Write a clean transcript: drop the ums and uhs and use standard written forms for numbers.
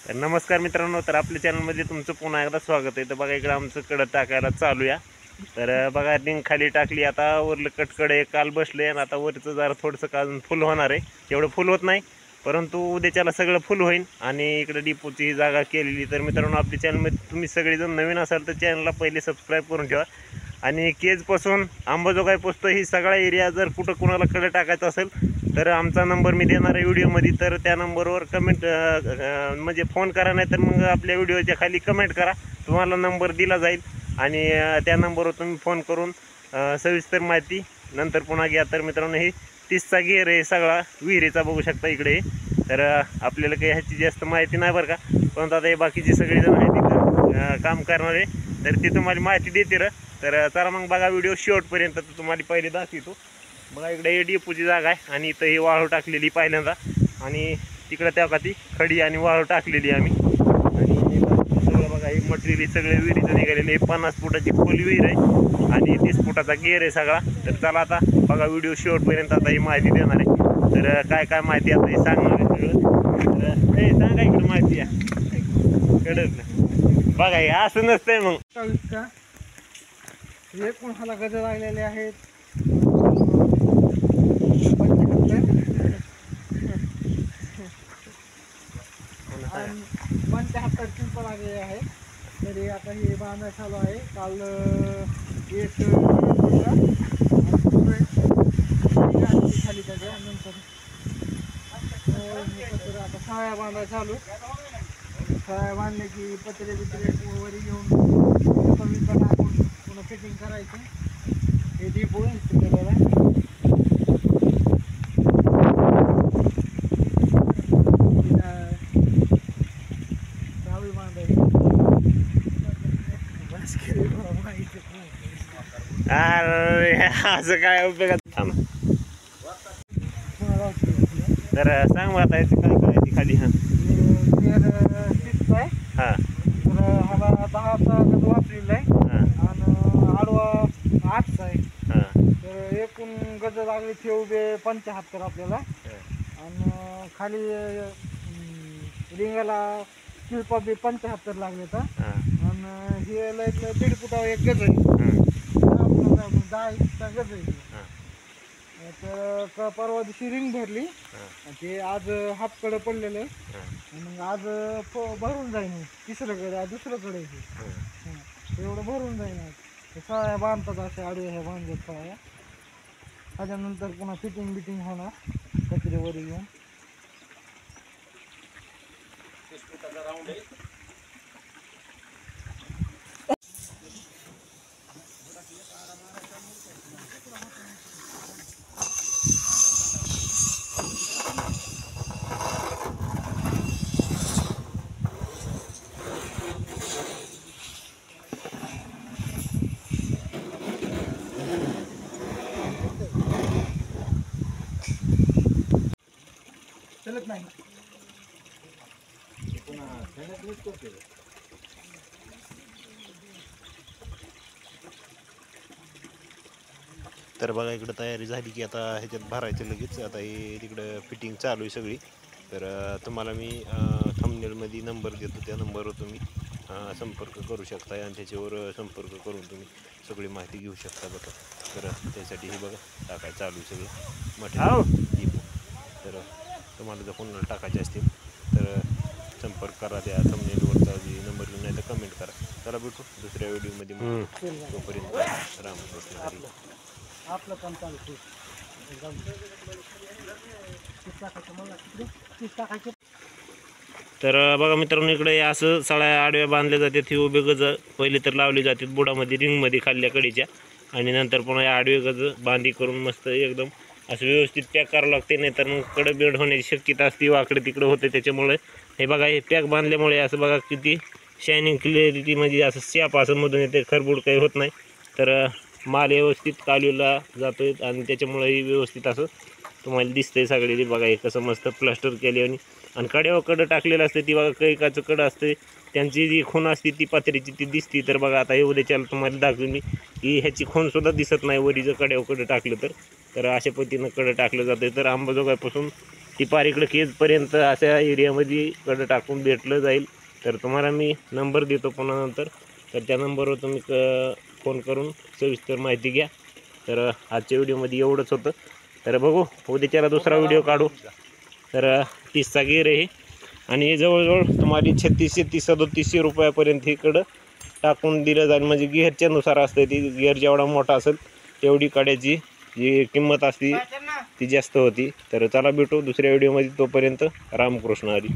तर नमस्कार मित्रांनो, तर आपल्या चॅनलमध्ये तुमचं पुन्हा एकदा स्वागत आहे। तर बघा इकडं आमचं कडं टाकायला चालू या। तर बघा रिंग खाली टाकली, आता वरलं कटकडे काल बसले आणि आता वरचं जरा थोडंसं काल फुल होणार आहे। एवढं फुल होत नाही, परंतु उद्याच्याला सगळं फुल होईल। आणि इकडे डिपोची जागा केलेली। तर मित्रांनो, आपल्या चॅनलमध्ये तुम्ही सगळेजण नवीन असाल तर चॅनलला पहिले सबस्क्राईब करून ठेवा। आणि केजपासून अंबाजोगाई पोस्ट ही सगळा एरिया जर कुठं कुणाला कडे टाकायचं असेल तर आमचा नंबर मी देणार आहे व्हिडिओमध्ये। तर त्या नंबरवर कमेंट म्हणजे फोन करा, नाही तर मग आपल्या व्हिडिओच्या खाली कमेंट करा, तुम्हाला नंबर दिला जाईल। आणि त्या नंबरवर तुम्ही फोन करून सविस्तर माहिती नंतर पुन्हा घ्या। तर मित्रांनो, ही 30चा गेअर आहे सगळा विहिरीचा, बघू शकता इकडे। तर आपल्याला काही ह्याची जास्त माहिती नाही बरं का, परंतु आता हे बाकीचे सगळेजण आहेत काम करणारे, तर ते तुम्हाला माहिती देतील। तर चला मग बघा व्हिडिओ शेवटपर्यंत। तर तुम्हाला पहिले दाखवतो। बघा इकडे डिपोची जागा आहे आणि इथं ही वाळू टाकलेली पहिल्यांदा, आणि तिकडे त्या का ती खडी आणि वाळू टाकलेली आम्ही। आणि सगळं बघा हे मटेरियल सगळे विहिरीचं निघालेले। 50 फुटाची खोल विहीर आहे आणि 30 फुटाचा गेअर आहे सगळा। तर चला आता बघा व्हिडिओ शेवटपर्यंत, आता ही माहिती देणार आहे। तर काय काय माहिती आता हे सांगणार आहे सगळं। तर हे सांगा इकडे माहिती आहे कडक बघा, हे असं नसतंय मग हे पण हाला गजर लागलेले आहेत। 75 पिंपळ आलेले आहेत। तरी आता हे बांधणं चालू आहे। काल एक खाली त्याच्यानंतर आता साळ्या बांधायला चालू। साळ्या बांधले की पत्रे बित्रे वरी घेऊन टाकून पुन्हा फिटिंग करायचं। हे डिपो केलेला चावी बांधायची। अरे असं काय उपयोगात थांब। तर सांग मग आता याची काय काय ती खाली। हां हां तर हाला 10चा गज वापलेला आहे आणि आडवा 8चा आहे। हां तर एकूण गज लागले ते उभे 75 आपल्याला। आणि खाली रिंगाला शिल्पा बी 75 लागले तर। आणि हे लाईट 1.5 फुटावर एक गज आहे। 10 इंचचा गज आहे। तर परवा दिवशी रिंग भरली, ते आज हातकडं पडलेलं आहे। मग आज भरून जाईन तिसरंकडे, आज दुसरंकडे एवढं भरून जाईन। आज साळ्या बांधतात असे आडवे हे बांधतात साळ्या। त्याच्यानंतर पुन्हा फिटिंग बिटिंग होणार कचरेवर घेऊन। चलत नाही तर बघा इकडं तयारी झाली की आता ह्याच्यात भरायचं लगेच। आता हे तिकडं फिटिंग चालू आहे सगळी। तर तुम्हाला मी थंबनेलमध्ये नंबर देतो, त्या नंबरवर तुम्ही संपर्क करू शकता आणि त्याच्यावर संपर्क करून तुम्ही सगळी माहिती घेऊ शकता बघा। तर त्यासाठी हे बघा टाकायचं चालू सगळं मटेरियल डिपो। तर तुम्हाला जर कोणाला टाकायचे असतील तर संपर्क करा, त्या थंबनेलवरचा जे नंबर घेऊन, नाही तर कमेंट करा। चला भेटू दुसऱ्या व्हिडिओमध्ये, तोपर्यंत रामकृष्ण हरी। आपलं काम चालू टाकायचं। तर बघा मित्रांनो, इकडे असं सळ्या आडव्या बांधल्या जातात। हे उभे गज पहिले तर लावले जातात बुडामध्ये, रिंगमध्ये खाल्ल्या कडीच्या, आणि नंतर पुन्हा हे आडवे गज बांधी करून मस्त एकदम असं व्यवस्थित पॅक करावं लागते, नाही तर मग कडं बेड होण्याची शक्यता असते, वाकडे तिकडं होते। त्याच्यामुळे हे बघा, हे पॅक बांधल्यामुळे असं बघा किती शायनिंग क्लिअरिटी, म्हणजे असं स्याप असं मधून येते, खरबूड काही होत नाही। तर माल व्यवस्थित कालवीला जातोय आणि त्याच्यामुळे व्यवस्थित असं तुम्हाला दिसतंय सगळे। बघा हे कसं मस्त प्लास्टर केले, आणि कड्यावर कडं टाकलेलं असतं ती बघा, कैकाचं कडं असते, त्यांची जी खूण असते ती पात्रीची ती दिसते। तर बघा आता हे उद्याच्याला तुम्हाला दाखवेन मी की ह्याची खूणसुद्धा दिसत नाही वरीचं कड्यावर कडं टाकलं तर। अशा पद्धतीनं कडं टाकलं जातं। तर अंबाजोगाईपासून ती पार इकडं केजपर्यंत अशा एरियामध्ये कडं टाकून भेटलं जाईल. तर तुम्हाला मी नंबर देतो पुन्हा नंतर, तर त्या नंबरवर तुम्ही फोन करून सविस्तर माहिती घ्या. तर आजच्या व्हिडिओमध्ये एवढंच होतं. तर बघू उद्याच्याला दुसरा व्हिडिओ काढू. तर 30चा गेअर आहे आणि जवळजवळ तुम्हाला 3600 ते 3700 रुपयापर्यंत इकडं टाकून दिलं जाईल. म्हणजे गिअरच्या नुसार असते ती, गिअर जेवढा मोठा असेल तेवढी काड्याची जी किंमत असते ती जास्त होती. तर चला भेटू दुसऱ्या व्हिडिओमध्ये, तोपर्यंत रामकृष्ण हरी.